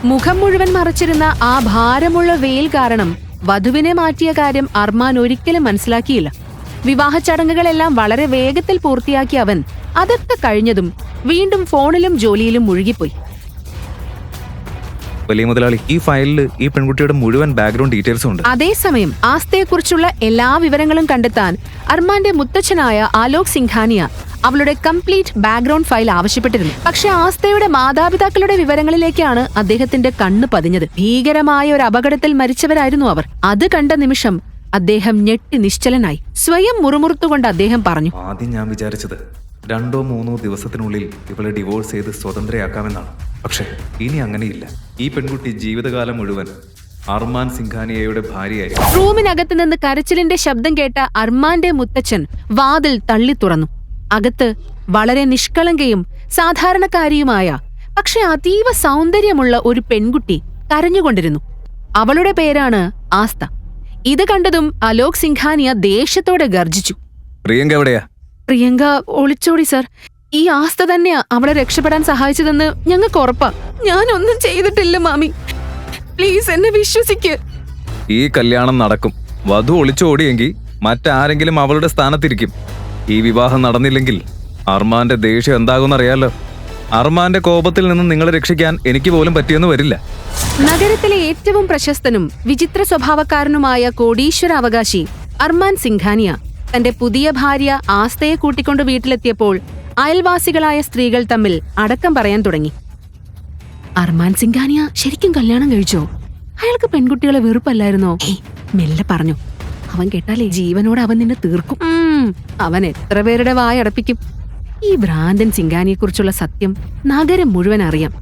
മുഖം മുഴുവൻ മറച്ചിരുന്ന ആ ഭാരമുള്ള വെയിൽ കാരണം വധുവിനെ മാറ്റിയ കാര്യം അർമാൻ ഒരിക്കലും മനസ്സിലാക്കിയില്ല. വിവാഹ ചടങ്ങുകളെല്ലാം വളരെ വേഗത്തിൽ പൂർത്തിയാക്കിയ അവൻ അതൊക്കെ കഴിഞ്ഞതും വീണ്ടും ഫോണിലും ജോലിയിലും മുഴുകിപ്പോയി. വലിയ മുതലാളി, ഈ ഫയലിൽ ഈ പെൺകുട്ടിയുടെ മുഴുവൻ ബാക്ക്ഗ്രൗണ്ട് ഡീറ്റെയിൽസും ഉണ്ട്. അതേസമയം ആസ്തയെക്കുറിച്ചുള്ള എല്ലാ വിവരങ്ങളും കണ്ടെത്താൻ അർമാന്റെ മുത്തച്ഛനായ ആലോക് സിംഘാനിയ അവളുടെ കംപ്ലീറ്റ് ബാക്ക്ഗ്രൗണ്ട് ഫയൽ ആവശ്യപ്പെട്ടിരുന്നു. പക്ഷെ ആസ്തയുടെ മാതാപിതാക്കളുടെ വിവരങ്ങളിലേക്കാണ് അദ്ദേഹത്തിന്റെ കണ്ണ് പതിഞ്ഞത്. ഭീകരമായ ഒരു അപകടത്തിൽ മരിച്ചവരായിരുന്നു അവർ. അത് കണ്ട നിമിഷം അദ്ദേഹം ഞെട്ടി നിശ്ചലനായി. സ്വയം മുറുമുറുത്തുകൊണ്ട് അദ്ദേഹം പറഞ്ഞു, ആദ്യം ഞാൻ വിചാരിച്ചത് 2-3 ദിവസത്തിനുള്ളിൽ ഇവളെ ഡിവോഴ്സ് ചെയ്ത് സ്വതന്ത്രയാക്കാമെന്നാണ്. പക്ഷെ ഇനി അങ്ങനെയില്ല. ഈ പെൺകുട്ടി ജീവിതകാലം മുഴുവൻ അർമാൻ സിംഘാനിയയുടെ ഭാര്യയായി. റൂമിനകത്ത് നിന്ന് കരച്ചിലിന്റെ ശബ്ദം കേട്ട അർമാന്റെ മുത്തച്ഛൻ വാതിൽ തള്ളി തുറന്നു. അകത്ത് വളരെ നിഷ്കളങ്കയും സാധാരണക്കാരിയുമായ പക്ഷെ അതീവ സൗന്ദര്യമുള്ള ഒരു പെൺകുട്ടി കരഞ്ഞുകൊണ്ടിരുന്നു. അവളുടെ പേരാണ് ആസ്ത. ഇത് കണ്ടതും അലോക് സിംഘാനിയ ദേഷ്യത്തോടെ ഗർജിച്ചു. പ്രിയങ്ക എവിടെയാ? പ്രിയങ്ക ഒളിച്ചോടി സർ. ഈ ആസ്ത തന്നെയാ അവളെ രക്ഷപ്പെടാൻ സഹായിച്ചതെന്ന് ഞങ്ങൾക്ക് ഉറപ്പാ. ഞാനൊന്നും ചെയ്തിട്ടില്ല മാമി, പ്ലീസ് എന്നെ വിശ്വസിക്ക്. ഈ കല്യാണം നടക്കും. വധു ഒളിച്ചോടിയെങ്കിൽ മറ്റാരെങ്കിലും അവളുടെ സ്ഥാനത്തിരിക്കും. ഈ വിവാഹം നടന്നില്ലെങ്കിൽ അർമാന്റെ ദേഷ്യം എന്താകുമെന്നറിയാലോ. അർമാന്റെ കോപത്തിൽ നിന്ന് നിങ്ങളെ രക്ഷിക്കാൻ എനിക്ക് പോലും പറ്റിയെന്ന് വരില്ല. നഗരത്തിലെ ഏറ്റവും പ്രശസ്തനും വിചിത്ര സ്വഭാവക്കാരനുമായ കോടീശ്വര അവകാശി അർമാൻ സിംഘാനിയ തന്റെ പുതിയ ഭാര്യ ആസ്തയെ കൂട്ടിക്കൊണ്ട് വീട്ടിലെത്തിയപ്പോൾ അയൽവാസികളായ സ്ത്രീകൾ തമ്മിൽ അടക്കം പറയാൻ തുടങ്ങി. അർമാൻ സിംഘാനിയ ശരിക്കും കല്യാണം കഴിച്ചോ? അയാൾക്ക് പെൺകുട്ടികളെ വെറുപ്പല്ലായിരുന്നോ? മെല്ലെ പറഞ്ഞു. അവൻ കേട്ടാലേ ജീവനോട് അവൻ നിന്നെ തീർക്കും. അവൻ എത്ര പേരുടെ വായ അടപ്പിക്കും. ഈ ഭ്രാന്തൻ സിംഘാനിയെക്കുറിച്ചുള്ള സത്യം നഗരം മുഴുവൻ അറിയാം.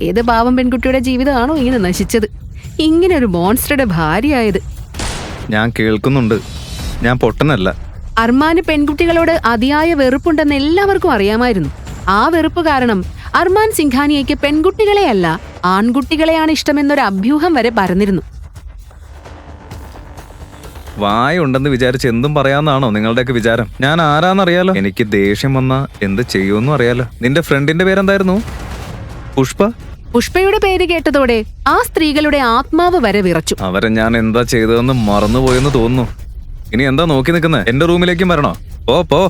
ഏത് പാവം പെൺകുട്ടിയുടെ ജീവിതമാണോ ഇങ്ങനെ നശിച്ചത്? ഇങ്ങനെ ഒരു മോൺസ്റ്ററുടെ ഭാര്യയായത്. ഞാൻ കേൾക്കുന്നുണ്ട്. ഞാൻ പൊട്ടനല്ല. അർമാന് പെൺകുട്ടികളോട് അതിയായ വെറുപ്പുണ്ടെന്ന് എല്ലാവർക്കും അറിയാമായിരുന്നു. ആ വെറുപ്പ് കാരണം അർമാൻ സിംഘാനിയയ്ക്ക് പെൺകുട്ടികളെയല്ല ആൺകുട്ടികളെയാണ് ഇഷ്ടമെന്നൊരു അഭ്യൂഹം വരെ പരന്നിരുന്നു. വായ ഉണ്ടെന്ന് വിചാരിച്ച് എന്തും പറയാന്നാണോ നിങ്ങളുടെയൊക്കെ വിചാരം? ഞാൻ ആരാന്നറിയാലോ. എനിക്ക് ദേഷ്യം വന്നാ എന്ത് ചെയ്യുമെന്നും അറിയാലോ. നിന്റെ ഫ്രണ്ടിന്റെ പേരെന്തായിരുന്നു? പുഷ്പ. പുഷ്പയുടെ പേര് കേട്ടതോടെ ആ സ്ത്രീകളുടെ ആത്മാവ് വരെ വിറച്ചു. അവരെ ഞാൻ എന്താ ചെയ്തതെന്ന് മറന്നുപോയെന്ന് തോന്നുന്നു. ഇനി എന്താ നോക്കി നിൽക്കുന്നത്? എന്റെ റൂമിലേക്കും വരണോ? പോ.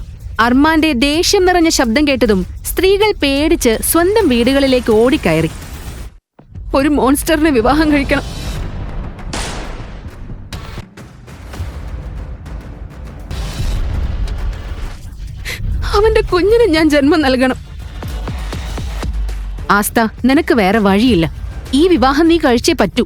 അർമാന്റെ ദേഷ്യം നിറഞ്ഞ ശബ്ദം കേട്ടതും സ്ത്രീകൾ പേടിച്ച് സ്വന്തം വീടുകളിലേക്ക് ഓടിക്കയറി. ഒരു മോൺസ്റ്ററിനെ വിവാഹം കഴിക്കണം. അവന്റെ കുഞ്ഞിന് ഞാൻ ജന്മം നൽകണം. ആസ്ത, നിനക്ക് വേറെ വഴിയില്ല. ഈ വിവാഹം നീ കഴിച്ചേ പറ്റൂ.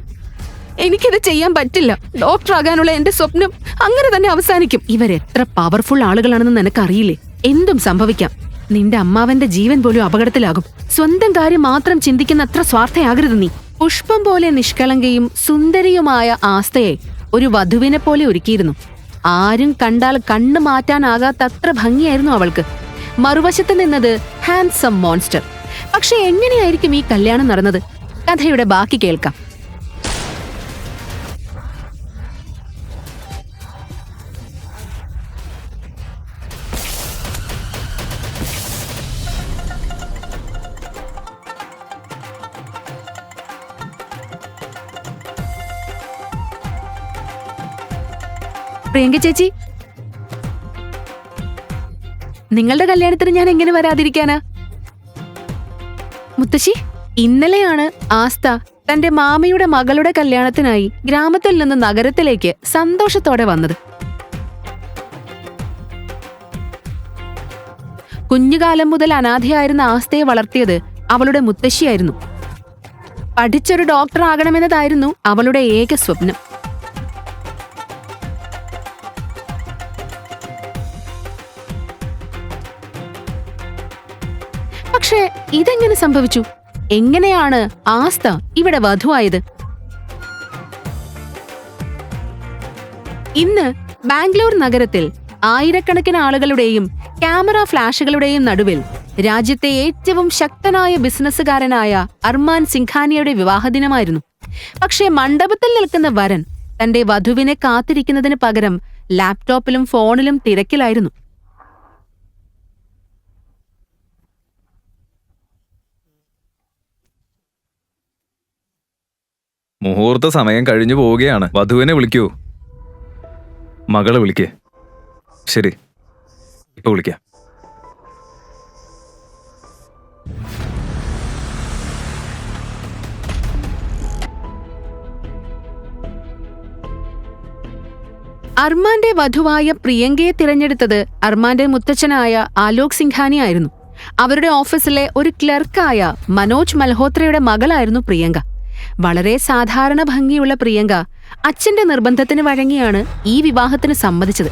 എനിക്കിത് ചെയ്യാൻ പറ്റില്ല. ഡോക്ടർ ആകാനുള്ള എന്റെ സ്വപ്നം അങ്ങനെ തന്നെ അവസാനിക്കും. ഇവരെത്ര പവർഫുൾ ആളുകളാണെന്ന് നിനക്കറിയില്ലേ? എന്തും സംഭവിക്കാം. നിന്റെ അമ്മാവന്റെ ജീവൻ പോലും അപകടത്തിലാകും. സ്വന്തം കാര്യം മാത്രം ചിന്തിക്കുന്ന അത്ര സ്വാർത്ഥയാകരുത് നീ. പുഷ്പം പോലെ നിഷ്കളങ്കയും സുന്ദരിയുമായ ആസ്തയെ ഒരു വധുവിനെ പോലെ ഒരുക്കിയിരുന്നു. ആരും കണ്ടാൽ കണ്ണു മാറ്റാനാകാത്തത്ര ഭംഗിയായിരുന്നു അവൾക്ക്. മറുവശത്ത് നിന്നത് ഹാൻസം മോൺസ്റ്റർ. പക്ഷെ എങ്ങനെയായിരിക്കും ഈ കല്യാണം നടന്നത്? കഥയുടെ ബാക്കി കേൾക്കാം. പ്രിയങ്ക ചേച്ചി, നിങ്ങളുടെ കല്യാണത്തിന് ഞാൻ എങ്ങനെ വരാതിരിക്കാനാ? മുത്തശ്ശി, ഇന്നലെയാണ് ആസ്ത തന്റെ മാമിയുടെ മകളുടെ കല്യാണത്തിനായി ഗ്രാമത്തിൽ നിന്ന് നഗരത്തിലേക്ക് സന്തോഷത്തോടെ വന്നത്. കുഞ്ഞുകാലം മുതൽ അനാഥയായിരുന്ന ആസ്തയെ വളർത്തിയത് അവളുടെ മുത്തശ്ശിയായിരുന്നു. പഠിച്ചൊരു ഡോക്ടർ ആകണമെന്നതായിരുന്നു അവളുടെ ഏക സ്വപ്നം. പക്ഷേ ഇതെങ്ങനെ സംഭവിച്ചു? എങ്ങനെയാണ് ആസ്ത ഇവിടെ വധുവായത്? ഇന്ന് ബാംഗ്ലൂർ നഗരത്തിൽ ആയിരക്കണക്കിന് ആളുകളുടെയും ക്യാമറ ഫ്ലാഷുകളുടെയും നടുവിൽ രാജ്യത്തെ ഏറ്റവും ശക്തനായ ബിസിനസ്സുകാരനായ അർമാൻ സിംഘാനിയയുടെ വിവാഹദിനമായിരുന്നു. പക്ഷേ മണ്ഡപത്തിൽ നിൽക്കുന്ന വരൻ തന്റെ വധുവിനെ കാത്തിരിക്കുന്നതിന് പകരം ലാപ്ടോപ്പിലും ഫോണിലും തിരക്കിലായിരുന്നു. മുഹൂർത്ത സമയം കഴിഞ്ഞു പോവുകയാണ്. വധുവിനെ വിളിക്കൂ. മകളെ വിളിക്കേ. ശരി, ഇപ്പൊ വിളിക്കാം. അർമാന്റെ വധുവായ പ്രിയങ്കയെ തിരഞ്ഞെടുത്തത് അർമാന്റെ മുത്തച്ഛനായ ആലോക് സിംഘാനി ആയിരുന്നു. അവരുടെ ഓഫീസിലെ ഒരു ക്ലർക്കായ മനോജ് മൽഹോത്രയുടെ മകളായിരുന്നു പ്രിയങ്ക. വളരെ സാധാരണ ഭംഗിയുള്ള പ്രിയങ്ക അച്ഛന്റെ നിർബന്ധത്തിന് വഴങ്ങിയാണ് ഈ വിവാഹത്തിന് സമ്മതിച്ചത്.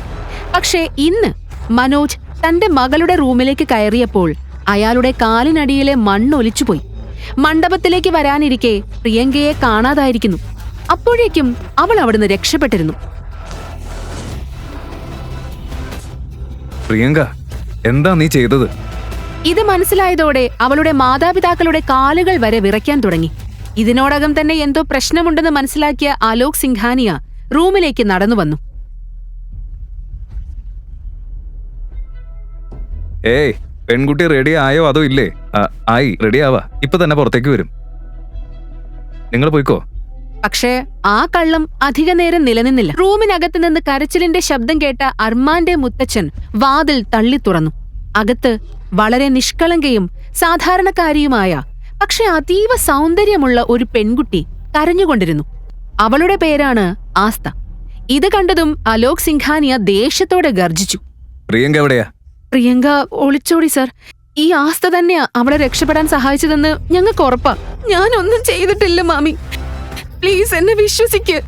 പക്ഷേ ഇന്ന് മനോജ് തന്റെ മകളുടെ റൂമിലേക്ക് കയറിയപ്പോൾ അയാളുടെ കാലിനടിയിലെ മണ്ണൊലിച്ചുപോയി. മണ്ഡപത്തിലേക്ക് വരാനിരിക്കെ പ്രിയങ്കയെ കാണാതായിരിക്കുന്നു. അപ്പോഴേക്കും അവൾ അവിടുന്ന് രക്ഷപ്പെട്ടിരുന്നു. പ്രിയങ്ക, എന്താ നീ ചെയ്തത്? ഇത് മനസ്സിലായതോടെ അവളുടെ മാതാപിതാക്കളുടെ കാലുകൾ വരെ വിറയ്ക്കാൻ തുടങ്ങി. ഇതിനോടകം തന്നെ എന്തോ പ്രശ്നമുണ്ടെന്ന് മനസ്സിലാക്കിയ ആലോക് സിംഘാനിയ റൂമിലേക്ക് നടന്നു വന്നു. ഏയ്, പെൺകുട്ടി റെഡി ആയോ അതോ ഇല്ലേ? ആയി, റെഡി ആവാ. ഇപ്പൊ തന്നെ പുറത്തേക്ക് വരും. നിങ്ങൾ പോയിക്കോ. പക്ഷേ ആ കള്ളം അധിക നേരം നിലനിന്നില്ല. റൂമിനകത്ത് നിന്ന് കരച്ചിലിന്റെ ശബ്ദം കേട്ട അർമാന്റെ മുത്തച്ഛൻ വാതിൽ തള്ളി തുറന്നു. അകത്ത് വളരെ നിഷ്കളങ്കയും സാധാരണക്കാരിയുമായ പക്ഷെ അതീവ സൗന്ദര്യമുള്ള ഒരു പെൺകുട്ടി കരഞ്ഞുകൊണ്ടിരുന്നു. അവളുടെ പേരാണ് ആസ്ത. ഇത് കണ്ടതും അലോക് സിംഘാനിയ ദേഷ്യത്തോടെ ഗർജിച്ചു. പ്രിയങ്ക എവിടെയാ? പ്രിയങ്ക ഒളിച്ചോടി സർ. ഈ ആസ്ത തന്നെയാ അവളെ രക്ഷപ്പെടാൻ സഹായിച്ചതെന്ന് ഞങ്ങൾക്ക് ഉറപ്പാ. ഞാനൊന്നും ചെയ്തിട്ടില്ല മാമി, പ്ലീസ് എന്നെ വിശ്വസിക്ക്.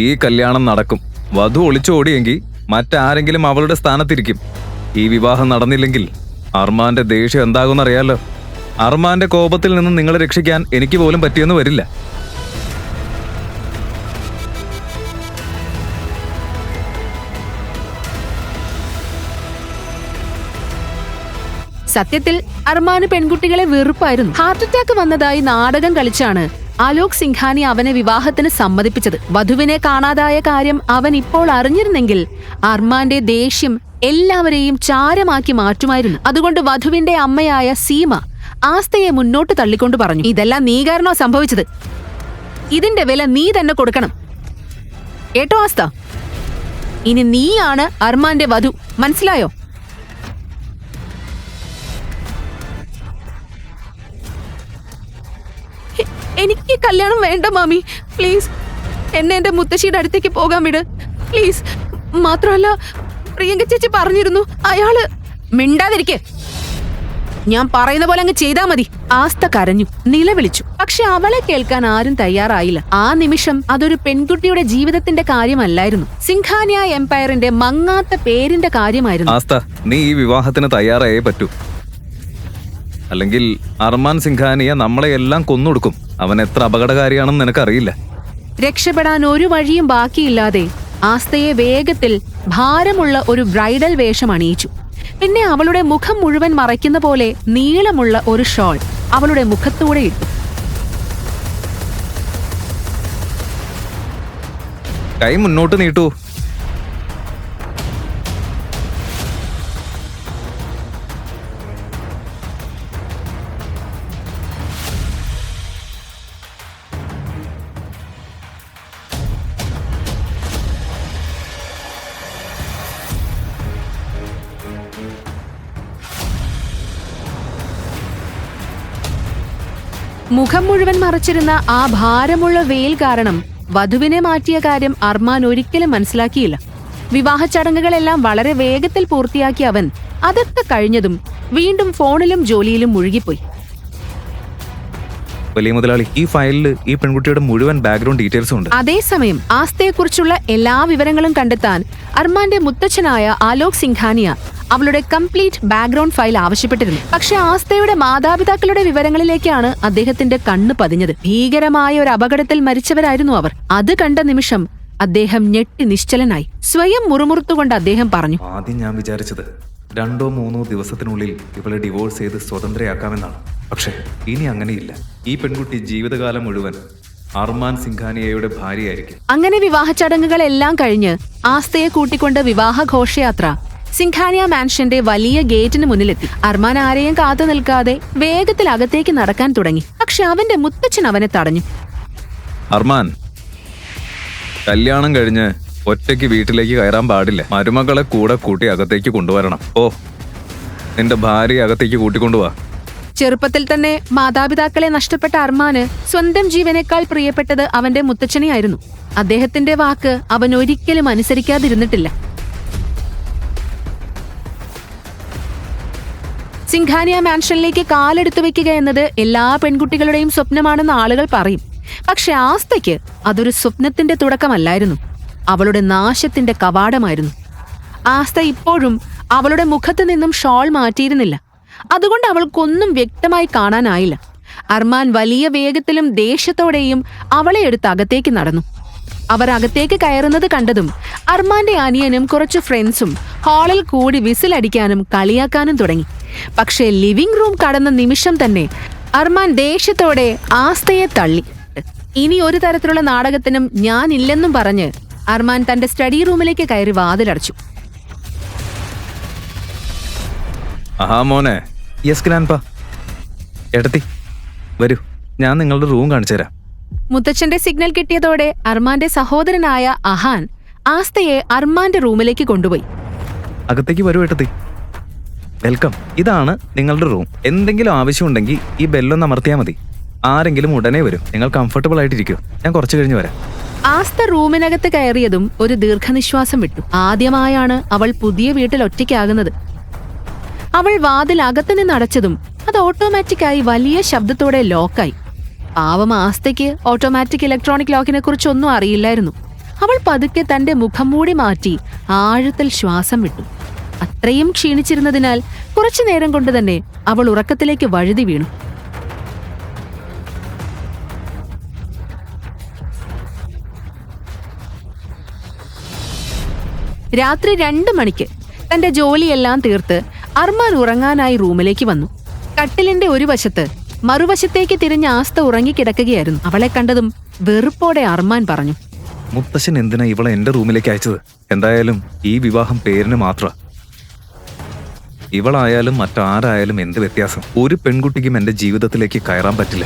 ഈ കല്യാണം നടക്കും. വധു ഒളിച്ചോടിയെങ്കിൽ മറ്റാരെങ്കിലും അവളുടെ സ്ഥാനത്തിരിക്കും. ഈ വിവാഹം നടന്നില്ലെങ്കിൽ അർമാന്റെ ദേഷ്യം എന്താകുമെന്നറിയാലോ. അർമാന്റെ കോപത്തിൽ നിന്ന് നിങ്ങളെ രക്ഷിക്കാൻ എനിക്ക് പോലും പറ്റിയെന്ന് വരില്ല. സത്യത്തിൽ അർമാന് പെൺകുട്ടികളെ വെറുപ്പായിരുന്നു. ഹാർട്ട് അറ്റാക്ക് വന്നതായി നാടകം കളിച്ചാണ് ആലോക് സിംഘാനി അവനെ വിവാഹത്തിന് സമ്മതിപ്പിച്ചത്. വധുവിനെ കാണാതായ കാര്യം അവൻ ഇപ്പോൾ അറിഞ്ഞിരുന്നെങ്കിൽ അർമാന്റെ ദേഷ്യം എല്ലാവരെയും ചാരമാക്കി മാറ്റുമായിരുന്നു. അതുകൊണ്ട് വധുവിന്റെ അമ്മയായ സീമ ആസ്തയെ മുന്നോട്ട് തള്ളിക്കൊണ്ട് പറഞ്ഞു, ഇതെല്ലാം നീ കാരണോ സംഭവിച്ചത്. ഇതിന്റെ വില നീ തന്നെ കൊടുക്കണം. കേട്ടോ ആസ്ത, ഇനി നീയാണ് അർമാന്റെ വധു, മനസ്സിലായോ? എനിക്ക് കല്യാണം വേണ്ട മാമി, പ്ലീസ് എന്നെ എന്റെ മുത്തശ്ശിയുടെ അടുത്തേക്ക് പോകാൻ വിട് പ്ലീസ്. മാത്രമല്ല പ്രിയങ്ക ചേച്ചി പറഞ്ഞിരുന്നു അയാള്. മിണ്ടാതിരിക്കെ, ഞാൻ പറയുന്ന പോലെ അങ്ങ് ചെയ്താ മതി. ആസ്ത കരഞ്ഞു, നിലവിളിച്ചു. പക്ഷെ അവളെ കേൾക്കാൻ ആരും തയ്യാറായില്ല. ആ നിമിഷം അതൊരു പെൺകുട്ടിയുടെ ജീവിതത്തിന്റെ കാര്യമല്ലായിരുന്നു, സിംഘാനിയ എംപയറിന്റെ മങ്ങാത്ത പേരിന്റെ കാര്യമായിരുന്നു. ആസ്ത, നീ ഈ വിവാഹത്തിന് തയ്യാറായേ പറ്റൂ. അല്ലെങ്കിൽ അർമാൻ സിംഘാനിയ നമ്മളെ എല്ലാം കൊന്നൊടുക്കും. അവൻ എത്ര അപകടകാരിയാണെന്ന് നിനക്കറിയില്ല. രക്ഷപ്പെടാൻ ഒരു വഴിയും ബാക്കിയില്ലാതെ ആസ്തയെ വേഗത്തിൽ ഭാരമുള്ള ഒരു ബ്രൈഡൽ വേഷം അണിയിച്ചു. പിന്നെ അവളുടെ മുഖം മുഴുവൻ മറയ്ക്കുന്ന പോലെ നീളമുള്ള ഒരു ഷോൾ അവളുടെ മുഖത്തൂടെ ഇട്ടു. കൈ മുന്നോട്ട് നീട്ടൂ. മുഖം മുഴുവൻ മറച്ചിരുന്ന ആ ഭാരമുള്ള വെയിൽ കാരണം വധുവിനെ മാറ്റിയ കാര്യം അർമാൻ ഒരിക്കലും മനസ്സിലാക്കിയില്ല. വിവാഹ ചടങ്ങുകളെല്ലാം വളരെ വേഗത്തിൽ പൂർത്തിയാക്കിയ അവൻ അതൊക്കെ കഴിഞ്ഞതും വീണ്ടും ഫോണിലും ജോലിയിലും മുഴുകിപ്പോയി. വലിയ മുതലാളി, ഈ ഫയലിൽ ഈ പെൺകുട്ടിയുടെ മുഴുവൻ ബാക്ക്ഗ്രൗണ്ട് ഡീറ്റെയിൽസും ഉണ്ട്. അതേസമയം ആസ്തയെക്കുറിച്ചുള്ള എല്ലാ വിവരങ്ങളും കണ്ടെത്താൻ അർമാന്റെ മുത്തച്ഛനായ ആലോക് സിംഘാനിയ അവളുടെ കംപ്ലീറ്റ് ബാക്ക്ഗ്രൗണ്ട് ഫയൽ ആവശ്യപ്പെട്ടിരുന്നു. പക്ഷെ ആസ്തയുടെ മാതാപിതാക്കളുടെ വിവരങ്ങളിലേക്കാണ് അദ്ദേഹത്തിന്റെ കണ്ണ് പതിഞ്ഞത്. ഭീകരമായ ഒരു അപകടത്തിൽ മരിച്ചവരായിരുന്നു അവർ. അത് കണ്ട നിമിഷം അദ്ദേഹം ഞെട്ടി നിശ്ചലനായി. സ്വയം മുറുമുറുത്തുകൊണ്ട് അദ്ദേഹം പറഞ്ഞു, ആദ്യം ഞാൻ വിചാരിച്ചത് 2-3 ദിവസത്തിനുള്ളിൽ ഇവളെ ഡിവോഴ്സ് ചെയ്ത് സ്വതന്ത്രയാക്കാമെന്നാണ്. പക്ഷേ ഇനി അങ്ങനെയില്ല. ഈ പെൺകുട്ടി ജീവിതകാലം മുഴുവൻ അർമാൻ സിംഘാനിയയുടെ ഭാര്യയായിരിക്കും. അങ്ങനെ വിവാഹ ചടങ്ങുകളെല്ലാം കഴിഞ്ഞ് ആസ്തയെ കൂട്ടിക്കൊണ്ട് വിവാഹ ഘോഷയാത്ര സിംഘാനിയ മാൻഷന്റെ വലിയ ഗേറ്റിന് മുന്നിലെത്തി. അർമാൻ ആരെയും കാത്തു നിൽക്കാതെ വേഗത്തിൽ അകത്തേക്ക് നടക്കാൻ തുടങ്ങി. പക്ഷെ അവന്റെ മുത്തച്ഛൻ അവനെ തടഞ്ഞു. അർമാൻ, കല്യാണം കഴിഞ്ഞ് ഒറ്റയ്ക്ക് വീട്ടിലേക്ക് കയറാൻ പാടില്ല. മരുമകളെ കൂടെ കൂട്ടി അകത്തേക്ക് കൊണ്ടുവരണം. ഓ, നിന്റെ ഭാര്യയെ അകത്തേക്ക് കൂട്ടിക്കൊണ്ടുപോവാ. ചെറുപ്പത്തിൽ തന്നെ മാതാപിതാക്കളെ നഷ്ടപ്പെട്ട അർമാന് സ്വന്തം ജീവനേക്കാൾ പ്രിയപ്പെട്ടത് അവന്റെ മുത്തച്ഛനെയായിരുന്നു. അദ്ദേഹത്തിന്റെ വാക്ക് അവൻ ഒരിക്കലും അനുസരിക്കാതിരുന്നിട്ടില്ല. സിംഘാനിയ മാൻഷനിലേക്ക് കാലെടുത്തു വെക്കുക എന്നത് എല്ലാ പെൺകുട്ടികളുടെയും സ്വപ്നമാണെന്ന് ആളുകൾ പറയും. പക്ഷെ ആസ്തയ്ക്ക് അതൊരു സ്വപ്നത്തിന്റെ തുടക്കമല്ലായിരുന്നു, അവളുടെ നാശത്തിന്റെ കവാടമായിരുന്നു. ആസ്ത ഇപ്പോഴും അവളുടെ മുഖത്ത് നിന്നും ഷോൾ മാറ്റിയിരുന്നില്ല. അതുകൊണ്ട് അവൾക്കൊന്നും വ്യക്തമായി കാണാനായില്ല. അർമാൻ വലിയ വേഗത്തിലും ദേഷ്യത്തോടെയും അവളെ എടുത്ത് അകത്തേക്ക് നടന്നു. അവർ അകത്തേക്ക് കയറുന്നത് കണ്ടതും അർമാന്റെ അനിയനും കുറച്ച് ഫ്രണ്ട്സും ഹാളിൽ കൂടി വിസിലടിക്കാനും കളിയാക്കാനും തുടങ്ങി. പക്ഷേ ലിവിംഗ് റൂം കടന്ന നിമിഷം തന്നെ അർമാൻ ദേഷ്യത്തോടെ ആസ്തയെ തള്ളി. ഇനി ഒരു തരത്തിലുള്ള നാടകത്തിനും ഞാനില്ലെന്നും പറഞ്ഞ് അർമാൻ തന്റെ സ്റ്റഡി റൂമിലേക്ക് കയറി വാതിലടച്ചു. ആഹാ മോനെ. Yes grandpa. എടത്തി വരൂ, ഞാൻ നിങ്ങളുടെ റൂം കാണിച്ചു തരാം. മുത്തച്ഛന്റെ സിഗ്നൽ കിട്ടിയതോടെ അർമാന്റെ സഹോദരനായ അഹാൻ ആസ്തയെ അർമാന്റെ റൂമിലേക്ക് കൊണ്ടുപോയി. അകത്തേക്ക് വരൂ ഏട്ടത്തി. വെൽക്കം. ഇതാണ് നിങ്ങളുടെ റൂം. എന്തെങ്കിലും ആവശ്യമുണ്ടെങ്കിൽ ഈ ബെല്ലൊന്ന് അമർത്തിയാൽ മതി. ആരെങ്കിലും ഉടനെ വരും. നിങ്ങൾ കംഫർട്ടബിൾ ആയിട്ടിരിക്കും. ഞാൻ കുറച്ച് കഴിഞ്ഞ് വരാം. ആസ്ത റൂമിനകത്ത് കയറിയതും ഒരു ദീർഘനിശ്വാസം വിട്ടു. ആദ്യമായാണ് അവൾ പുതിയ വീട്ടിൽ ഒറ്റയ്ക്കാകുന്നത്. അവൾ വാതിൽ അകത്തു നിന്ന് അടച്ചതും അത് ഓട്ടോമാറ്റിക്കായി വലിയ ശബ്ദത്തോടെ ലോക്കായി. പാവം ആസ്തയ്ക്ക് ഓട്ടോമാറ്റിക് ഇലക്ട്രോണിക് ലോക്കിനെ കുറിച്ചൊന്നും അറിയില്ലായിരുന്നു. അവൾ പതുക്കെ തന്റെ മുഖം മൂടി മാറ്റി ആഴത്തിൽ ശ്വാസം വിട്ടു. അത്രയും ക്ഷീണിച്ചിരുന്നതിനാൽ കുറച്ചു നേരം കൊണ്ട് തന്നെ അവൾ ഉറക്കത്തിലേക്ക് വഴുതി വീണു. രാത്രി 2 മണിക്ക് തന്റെ ജോലിയെല്ലാം തീർത്ത് അർമാൻ ഉറങ്ങാനായി റൂമിലേക്ക് വന്നു. കട്ടിലിന്റെ ഒരു വശത്ത് മറുവശത്തേക്ക് തിരിഞ്ഞ ആസ്ത ഉറങ്ങിക്കിടക്കുകയായിരുന്നു. അവളെ കണ്ടതും വെറുപ്പോടെ അർമാൻ പറഞ്ഞു, മുത്തശ്ശൻ എന്തിനാ ഇവളെ എന്റെ റൂമിലേക്ക് അയച്ചത്? എന്തായാലും ഈ വിവാഹം പേരിന് മാത്ര. ഇവളായാലും മറ്റാരായാലും എന്ത് വ്യത്യാസം? ഒരു പെൺകുട്ടിക്കും എന്റെ ജീവിതത്തിലേക്ക് കയറാൻ പറ്റില്ല.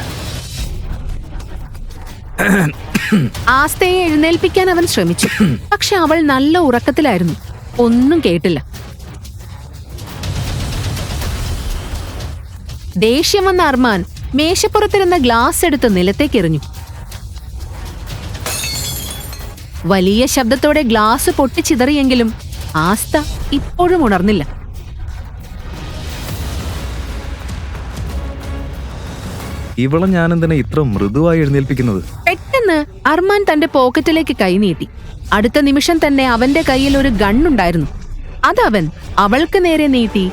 ആസ്തയെ എഴുന്നേൽപ്പിക്കാൻ അവൻ ശ്രമിച്ചു. പക്ഷെ അവൾ നല്ല ഉറക്കത്തിലായിരുന്നു. ഒന്നും കേട്ടില്ല. ദേഷ്യം വന്ന അർമാൻ മേശപ്പുറത്തിരുന്ന ഗ്ലാസ് എടുത്ത് നിലത്തേക്ക് എറിഞ്ഞു. വലിയ ശബ്ദത്തോടെ ഗ്ലാസ് പൊട്ടിച്ചിതറിയെങ്കിലും ആസ്ത ഇപ്പോഴും ഉണർന്നില്ല. ഇവളെ ഞാനെന്തിനാ ഇത്ര മൃദുവായി എഴുന്നേൽപ്പിക്കുന്നത്? പെട്ടെന്ന് അർമാൻ തന്റെ പോക്കറ്റിലേക്ക് കൈനീട്ടി. അടുത്ത നിമിഷം തന്നെ അവന്റെ കയ്യിൽ ഒരു ഗണ്ണുണ്ടായിരുന്നു. അതവൻ അവൾക്ക് നേരെ നീട്ടി